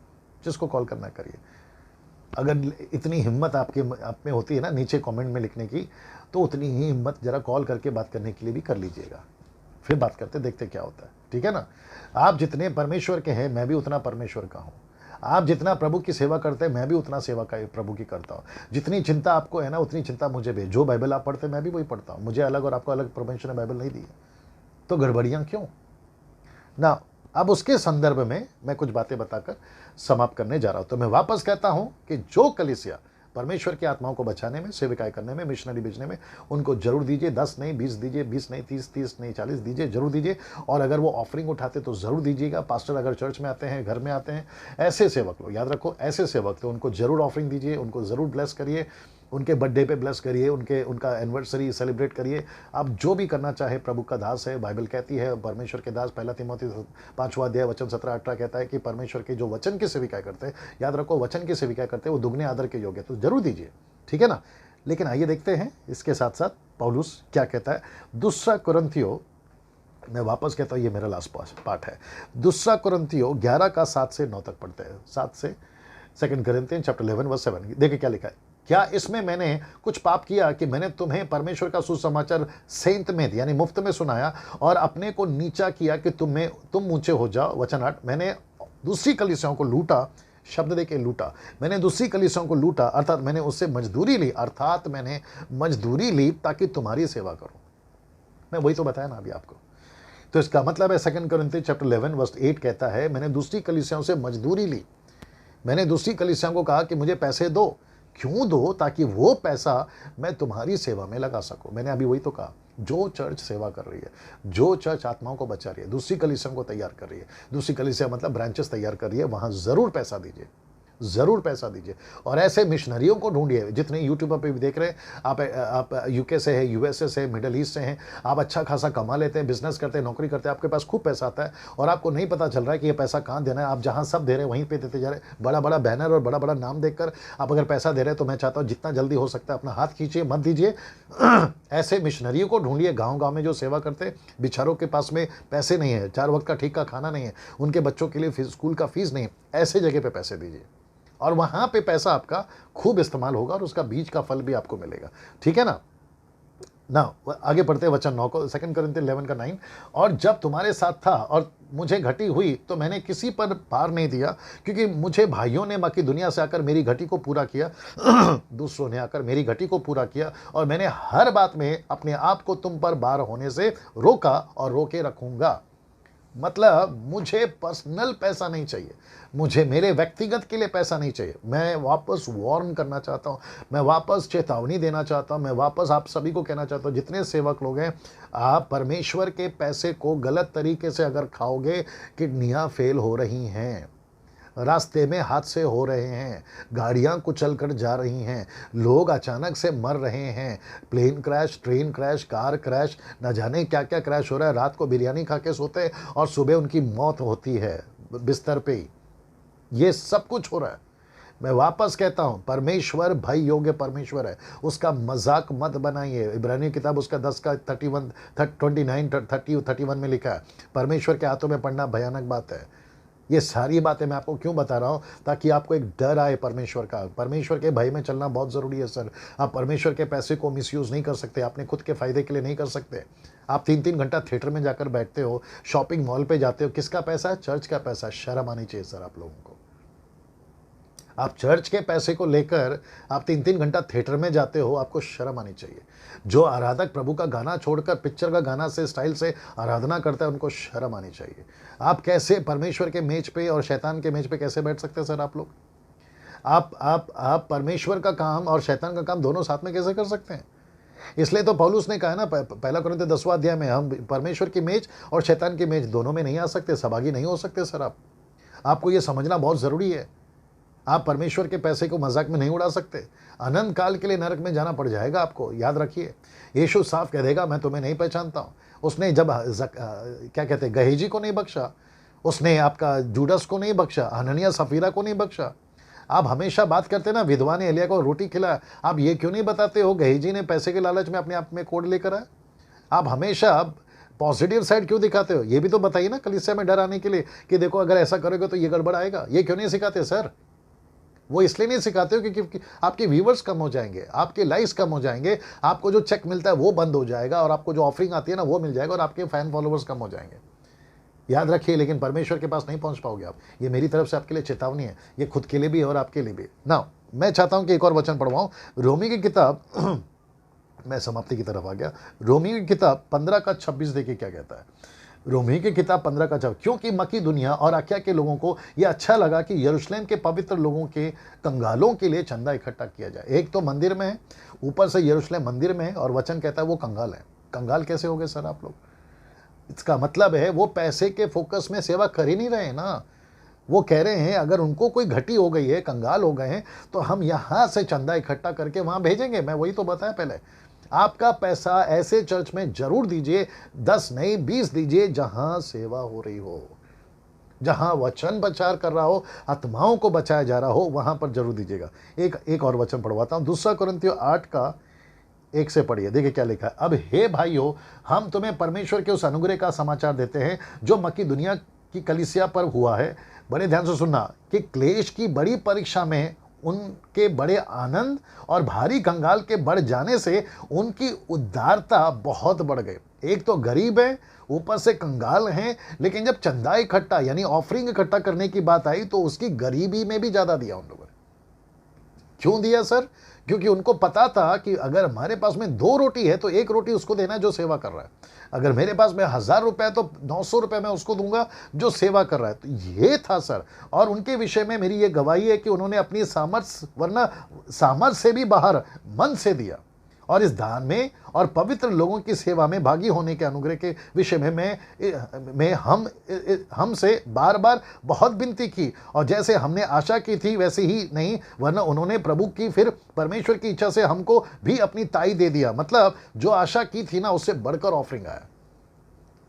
जिसको कॉल करना करिए। अगर इतनी हिम्मत आपके आप में होती है ना नीचे कमेंट में लिखने की, तो उतनी ही हिम्मत जरा कॉल करके बात करने के लिए भी कर लीजिएगा। फिर बात करते देखते क्या होता है, ठीक है ना। आप जितने परमेश्वर के हैं, मैं भी उतना परमेश्वर का हूँ। आप जितना प्रभु की सेवा करते हैं, मैं भी उतना सेवा का प्रभु की करता हूँ। जितनी चिंता आपको है ना, उतनी चिंता मुझे भी। जो बाइबल आप पढ़ते हैं, मैं भी वही पढ़ता हूँ। मुझे अलग और आपको अलग परमेश्वर ने बाइबल नहीं दी है, तो गड़बड़ियाँ क्यों ना। अब उसके संदर्भ में मैं कुछ बातें बताकर समाप्त करने जा रहा हूं। तो मैं वापस कहता हूं कि जो कलीसिया परमेश्वर की आत्माओं को बचाने में, सेविकाई करने में, मिशनरी भेजने में, उनको जरूर दीजिए। 10 नहीं 20 दीजिए, 20 नहीं 30, 30 नहीं 40 दीजिए, जरूर दीजिए। और अगर वो ऑफरिंग उठाते तो जरूर दीजिएगा। पास्टर अगर चर्च में आते हैं, घर में आते हैं, ऐसे सेवक लोग, याद रखो ऐसे सेवक तो उनको जरूर ऑफरिंग दीजिए, उनको जरूर ब्लेस करिए, उनके बर्थडे पे ब्लेस करिए, उनका एनिवर्सरी सेलिब्रेट करिए। आप जो भी करना चाहे, प्रभु का दास है। बाइबल कहती है परमेश्वर के दास, 1 तीमुथियुस 5वां अध्याय वचन 17-18 कहता है कि परमेश्वर के जो वचन की सेविका करते हैं, याद रखो वचन की सेविका करते हैं, वो दुगने आदर के योग्य, तो जरूर दीजिए, ठीक है ना। लेकिन आइए देखते हैं इसके साथ साथ पौलुस क्या कहता है। दूसरा कुरिन्थियों, मैं वापस कहता हूँ, ये मेरा लास्ट पार्ट है। दूसरा कुरिन्थियों 11 का 7 से 9 तक पढ़ते हैं। 7 से 2 Corinthians chapter 11 verse 7। देखिए क्या लिखा है। क्या इसमें मैंने कुछ पाप किया कि मैंने तुम्हें परमेश्वर का सुसमाचार सेंत में यानी मुफ्त में सुनाया और अपने को नीचा किया कि तुम ऊंचे हो जाओ। वचन 8, मैंने दूसरी कलीसियाओं को लूटा। शब्द देके लूटा, मैंने दूसरी कलीसियाओं को लूटा, अर्थात मैंने उससे मजदूरी ली ताकि तुम्हारी सेवा करूं। मैं वही तो बताया ना अभी आपको। तो इसका मतलब है 2 Corinthians chapter 11 verse 8 कहता है, मैंने दूसरी कलीसियाओं से मजदूरी ली। मैंने दूसरी कलीसियाओं को कहा कि मुझे पैसे दो। क्यों दो? ताकि वो पैसा मैं तुम्हारी सेवा में लगा सकूं। मैंने अभी वही तो कहा, जो चर्च सेवा कर रही है, जो चर्च आत्माओं को बचा रही है, दूसरी कलीसियाओं को तैयार कर रही है, दूसरी कलीसिया मतलब ब्रांचेस तैयार कर रही है, वहां जरूर पैसा दीजिए, जरूर पैसा दीजिए। और ऐसे मिशनरियों को ढूंढिए। जितने यूट्यूब पे भी देख रहे हैं, आप यूके से है, यूएसए से, मिडल ईस्ट से हैं, आप अच्छा खासा कमा लेते हैं, बिजनेस करते हैं, नौकरी करते हैं, आपके पास खूब पैसा आता है और आपको नहीं पता चल रहा है कि ये पैसा कहाँ देना है। आप जहाँ सब दे रहे हैं वहीं पे देते जा रहे हैं। बड़ा बड़ा बैनर और बड़ा बड़ा नाम देखकर आप अगर पैसा दे रहे हैं, तो मैं चाहता हूँ जितना जल्दी हो सकता है अपना हाथ खींचिए, मत दीजिए। ऐसे मिशनरियों को ढूंढिए गाँव गाँव में जो सेवा करते हैं। बेचारों के पास में पैसे नहीं है, 4 वक्त का ठीक का खाना नहीं है, उनके बच्चों के लिए स्कूल का फीस नहीं है, ऐसे जगह पे पैसे दीजिए और वहां पे पैसा आपका खूब इस्तेमाल होगा और उसका बीज का फल भी आपको मिलेगा, ठीक है ना। आगे पढ़ते हैं वचन 9 को, 2 Corinthians 11 का 9। और जब तुम्हारे साथ था और मुझे घटी हुई तो मैंने किसी पर भार नहीं दिया, क्योंकि मुझे भाइयों ने मकिदुनिया से आकर मेरी घटी को पूरा किया दूसरों ने आकर मेरी घटी को पूरा किया, और मैंने हर बात में अपने आप को तुम पर भार होने से रोका और रोके रखूंगा। मतलब मुझे पर्सनल पैसा नहीं चाहिए, मुझे मेरे व्यक्तिगत के लिए पैसा नहीं चाहिए। मैं वापस वार्न करना चाहता हूँ, मैं वापस चेतावनी देना चाहता हूँ, मैं वापस आप सभी को कहना चाहता हूँ, जितने सेवक लोग हैं, आप परमेश्वर के पैसे को गलत तरीके से अगर खाओगे, किडनियाँ फेल हो रही हैं, रास्ते में हादसे हो रहे हैं, गाड़ियां कुचल कर जा रही हैं, लोग अचानक से मर रहे हैं, plane crash, train crash, car crash, न जाने क्या क्या क्रैश हो रहा है। रात को बिरयानी खा के सोते हैं और सुबह उनकी मौत होती है बिस्तर पे ही। ये सब कुछ हो रहा है। मैं वापस कहता हूं, परमेश्वर भय योग्य परमेश्वर है, उसका मजाक मत बनाइए। इब्रानी किताब उसका 10 का 31, 29, 30, 31 में लिखा है, परमेश्वर के हाथों में पड़ना भयानक बात है। ये सारी बातें मैं आपको क्यों बता रहा हूँ? ताकि आपको एक डर आए परमेश्वर का। परमेश्वर के भय में चलना बहुत ज़रूरी है सर। आप परमेश्वर के पैसे को मिसयूज़ नहीं कर सकते, अपने खुद के फ़ायदे के लिए नहीं कर सकते। आप 3-3 घंटा थिएटर में जाकर बैठते हो, शॉपिंग मॉल पे जाते हो, किसका पैसा है? चर्च का पैसा। शर्म आनी चाहिए सर आप लोगों को। आप चर्च के पैसे को लेकर आप 3-3 घंटा थिएटर में जाते हो, आपको शर्म आनी चाहिए। जो आराधक प्रभु का गाना छोड़कर पिक्चर का गाना से स्टाइल से आराधना करता है, उनको शर्म आनी चाहिए। आप कैसे परमेश्वर के मेज पे और शैतान के मेज पे कैसे बैठ सकते हैं सर आप लोग? आप परमेश्वर का काम और शैतान का काम दोनों साथ में कैसे कर सकते हैं? इसलिए तो पौलुस ने कहा ना पहला कुरिन्थियों 10वां अध्याय में, हम परमेश्वर की मेज और शैतान की मेज दोनों में नहीं आ सकते, सहभागी नहीं हो सकते सर। आपको ये समझना बहुत ज़रूरी है। आप परमेश्वर के पैसे को मजाक में नहीं उड़ा सकते। अनंत काल के लिए नरक में जाना पड़ जाएगा आपको, याद रखिए। यीशु साफ कह देगा, मैं तुम्हें नहीं पहचानता हूँ। उसने जब क्या कहते हैं, गहेजी को नहीं बख्शा, उसने आपका जूडस को नहीं बख्शा, हननिया सफीरा को नहीं बख्शा। आप हमेशा बात करते ना, विधवा ने एलिया को रोटी खिलाया, आप ये क्यों नहीं बताते हो गहेजी ने पैसे के लालच में अपने आप में कोड लेकर आया? आप हमेशा पॉजिटिव साइड क्यों दिखाते हो? ये भी तो बताइए ना, कलीसिया में डर आने के लिए कि देखो अगर ऐसा करोगे तो ये गड़बड़ आएगा। ये क्यों नहीं सिखाते सर? वो इसलिए नहीं सिखाते हो क्योंकि आपके व्यूवर्स कम हो जाएंगे, आपके लाइक्स कम हो जाएंगे, आपको जो चेक मिलता है वो बंद हो जाएगा, और आपको जो ऑफरिंग आती है ना वो मिल जाएगा, और आपके फैन फॉलोवर्स कम हो जाएंगे। याद रखिए, लेकिन परमेश्वर के पास नहीं पहुंच पाओगे आप। ये मेरी तरफ से आपके लिए चेतावनी है, ये खुद के लिए भी और आपके लिए भी ना। मैं चाहता हूं कि एक और वचन पढ़वाऊं, रोमी की किताब मैं समाप्ति की तरफ आ गया। रोमी की किताब 15 का 26 देखिए क्या कहता है। रोमी की किताब 15 का 26, क्योंकि मकी दुनिया और आख्या के लोगों को यह अच्छा लगा कि यरूशलेम के पवित्र लोगों के कंगालों के लिए चंदा इकट्ठा किया जाए। एक तो मंदिर में है, ऊपर से यरूशलेम मंदिर में है, और वचन कहता है वो कंगाल है। कंगाल कैसे हो गए सर आप लोग? इसका मतलब है वो पैसे के फोकस में सेवा कर ही नहीं रहे ना। वो कह रहे हैं अगर उनको कोई घटी हो गई है, कंगाल हो गए हैं, तो हम यहाँ से चंदा इकट्ठा करके वहाँ भेजेंगे। मैं वही तो बताया पहले, आपका पैसा ऐसे चर्च में जरूर दीजिए, 10 नहीं 20 दीजिए, जहां सेवा हो रही हो, जहां वचन प्रचार कर रहा हो, आत्माओं को बचाया जा रहा हो, वहां पर जरूर दीजिएगा। एक और वचन पढ़वाता हूं, 2 कुरिन्थियों 8 का 1 से पढ़िए, देखिए क्या लिखा है। अब हे भाइयों, हम तुम्हें परमेश्वर के उस अनुग्रह का समाचार देते हैं जो मक्की दुनिया की कलीसिया पर हुआ है। बड़े ध्यान से सुनना कि क्लेश की बड़ी परीक्षा में उनके बड़े आनंद और भारी कंगाल के बढ़ जाने से उनकी उदारता बहुत बढ़ गई। एक तो गरीब है, ऊपर से कंगाल हैं, लेकिन जब चंदा इकट्ठा यानी ऑफरिंग इकट्ठा करने की बात आई तो उसकी गरीबी में भी ज्यादा दिया उन लोगों ने। क्यों दिया सर? क्योंकि उनको पता था कि अगर हमारे पास में 2 रोटी है तो 1 रोटी उसको देना है जो सेवा कर रहा है। अगर मेरे पास में 1000 रुपए है तो 900 रुपए मैं उसको दूंगा जो सेवा कर रहा है। तो ये था सर। और उनके विषय में मेरी ये गवाही है कि उन्होंने अपनी सामर्थ्य, वरना सामर्थ्य से भी बाहर मन से दिया, और इस दान में और पवित्र लोगों की सेवा में भागी होने के अनुग्रह के विषय में हमसे बार बार बहुत विनती की, और जैसे हमने आशा की थी वैसे ही नहीं, वरना उन्होंने प्रभु की फिर परमेश्वर की इच्छा से हमको भी अपनी ताई दे दिया। मतलब जो आशा की थी ना उससे बढ़कर ऑफरिंग आया।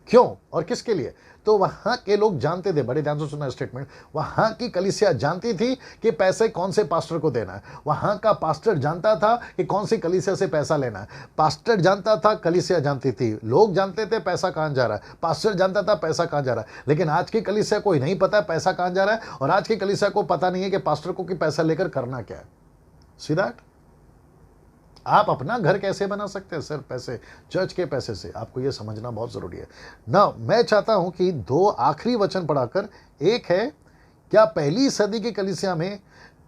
क्यों और किसके लिए? तो वहां के लोग जानते थे, बड़े ध्यान से सुनना स्टेटमेंट, वहां की कलीसिया जानती थी कि पैसे कौन से पास्टर को देना है। वहां का पास्टर जानता था कि कौन सी कलीसिया से पैसा लेना है। पास्टर जानता था, कलीसिया जानती थी, लोग जानते थे पैसा कहां जा रहा है, पास्टर जानता था पैसा कहां जा रहा है। लेकिन आज की कलीसिया को नहीं पता पैसा कहां जा रहा है, और आज की कलीसिया को पता नहीं है कि पास्टर को कि पैसा लेकर करना क्या है। See that? आप अपना घर कैसे बना सकते हैं सर पैसे, चर्च के पैसे से? आपको यह समझना बहुत जरूरी है ना। मैं चाहता हूं कि 2 आखिरी वचन पढ़ाकर, एक है क्या पहली सदी की कलीसिया में,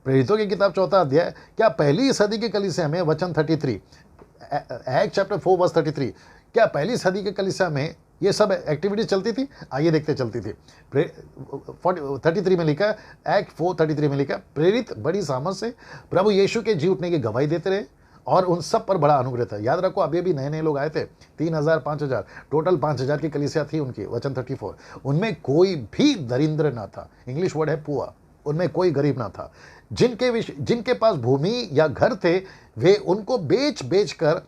प्रेरितों की किताब 4 अध्याय, क्या पहली सदी की कलीसिया में, वचन 33, एक्ट चैप्टर 4 वर्स 33, क्या पहली सदी की कलीसिया में ये सब एक्टिविटीज चलती थी? आइए देखते चलती थी। 33 में लिखा है, एक्ट 4:33 में लिखा है, प्रेरित बड़ी सामर्थ से प्रभु यीशु के जी उठने की गवाही देते रहे, और उन सब पर बड़ा अनुग्रह था। याद रखो अभी भी नए नए लोग आए थे, 3000 5000 टोटल 5000 की कलीसिया थी उनकी। वचन 34, उनमें कोई भी दरिद्र ना था, इंग्लिश वर्ड है पुअर, उनमें कोई गरीब ना था। जिनके पास भूमि या घर थे वे उनको बेच कर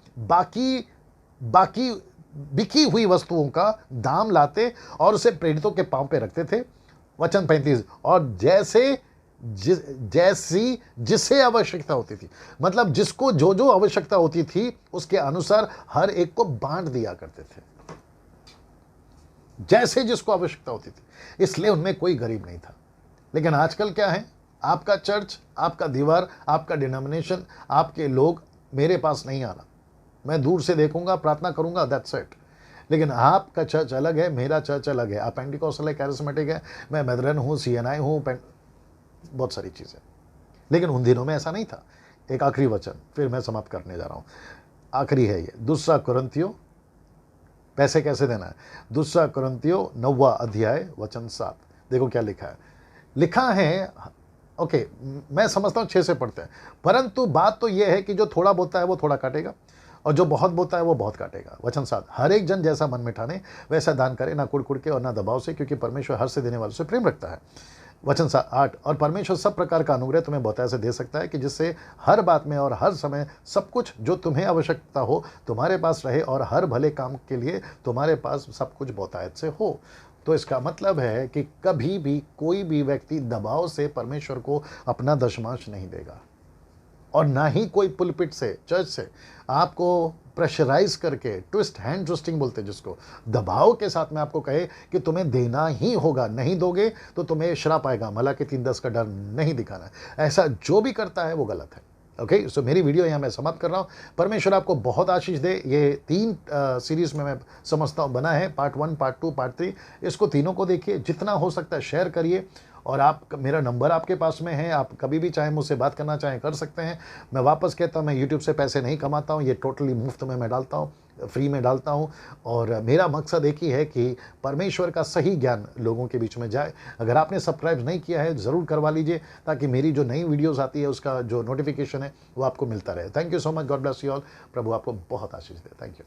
बाकी बिकी हुई वस्तुओं का दाम लाते और उसे प्रेरितों के पांव पे रखते थे। वचन 35, और जैसी जिसे आवश्यकता होती थी, मतलब जिसको जो जो आवश्यकता होती थी उसके अनुसार हर एक को बांट दिया करते थे, जैसे जिसको आवश्यकता होती थी। इसलिए उनमें कोई गरीब नहीं था। लेकिन आजकल क्या है, आपका चर्च, आपका दीवार, आपका डिनोमिनेशन, आपके लोग, मेरे पास नहीं आना, मैं दूर से देखूंगा, प्रार्थना करूंगा, दैट्स इट। लेकिन आपका चर्च अलग है, मेरा चर्च अलग है। आप पेंटिकॉस्टल है, कैरिस्मेटिक है, मैं मेथोडन हूँ, CNI हूँ, बहुत सारी चीजें। लेकिन उन दिनों में ऐसा नहीं था। एक आखिरी वचन, फिर मैं समाप्त करने जा रहा हूं, आखिरी है ये, 2 कुरिन्थियों, पैसे कैसे देना है, 2 कुरिन्थियों 9वां अध्याय वचन 7, देखो क्या लिखा है। ओके, मैं समझता हूं 6 से पढ़ते हैं। परंतु बात तो यह है कि जो थोड़ा बोता है वो थोड़ा काटेगा, और जो बहुत बोता है वो बहुत काटेगा। वचन 7, हर एक जन जैसा मन में ठाने वैसा दान करे, ना कुड़ के और ना दबाव से, क्योंकि परमेश्वर हर से देने वालों से प्रेम रखता है। वचन 8, और परमेश्वर सब प्रकार का अनुग्रह तुम्हें बहुतायत से दे सकता है, कि जिससे हर बात में और हर समय सब कुछ जो तुम्हें आवश्यकता हो तुम्हारे पास रहे, और हर भले काम के लिए तुम्हारे पास सब कुछ बहुतायत से हो। तो इसका मतलब है कि कभी भी कोई भी व्यक्ति दबाव से परमेश्वर को अपना दशमांश नहीं देगा, और ना ही कोई पुलपिट से, चर्च से आपको प्रेशराइज करके, ट्विस्ट, हैंड ट्विस्टिंग बोलते हैं जिसको, दबाव के साथ में आपको कहे कि तुम्हें देना ही होगा, नहीं दोगे तो तुम्हें श्राप आएगा, भला के 3-10 का डर नहीं दिखाना। ऐसा जो भी करता है वो गलत है। ओके, सो मेरी वीडियो यहाँ मैं समाप्त कर रहा हूँ। परमेश्वर आपको बहुत आशीष दे। ये 3 सीरीज में मैं समझता हूँ बना है, पार्ट 1, पार्ट 2, पार्ट 3। इसको तीनों को देखिए, जितना हो सकता है शेयर करिए, और आप, मेरा नंबर आपके पास में है, आप कभी भी चाहे मुझसे बात करना चाहें कर सकते हैं। मैं वापस कहता हूँ, मैं यूट्यूब से पैसे नहीं कमाता हूँ, ये टोटली मुफ्त में मैं डालता हूँ, फ्री में डालता हूँ, और मेरा मकसद एक ही है कि परमेश्वर का सही ज्ञान लोगों के बीच में जाए। अगर आपने सब्सक्राइब नहीं किया है ज़रूर करवा लीजिए, ताकि मेरी जो नई वीडियोज़ आती है उसका जो नोटिफिकेशन है वो आपको मिलता रहे। Thank you so much, God bless you all. प्रभु आपको बहुत आशीष दे। Thank you.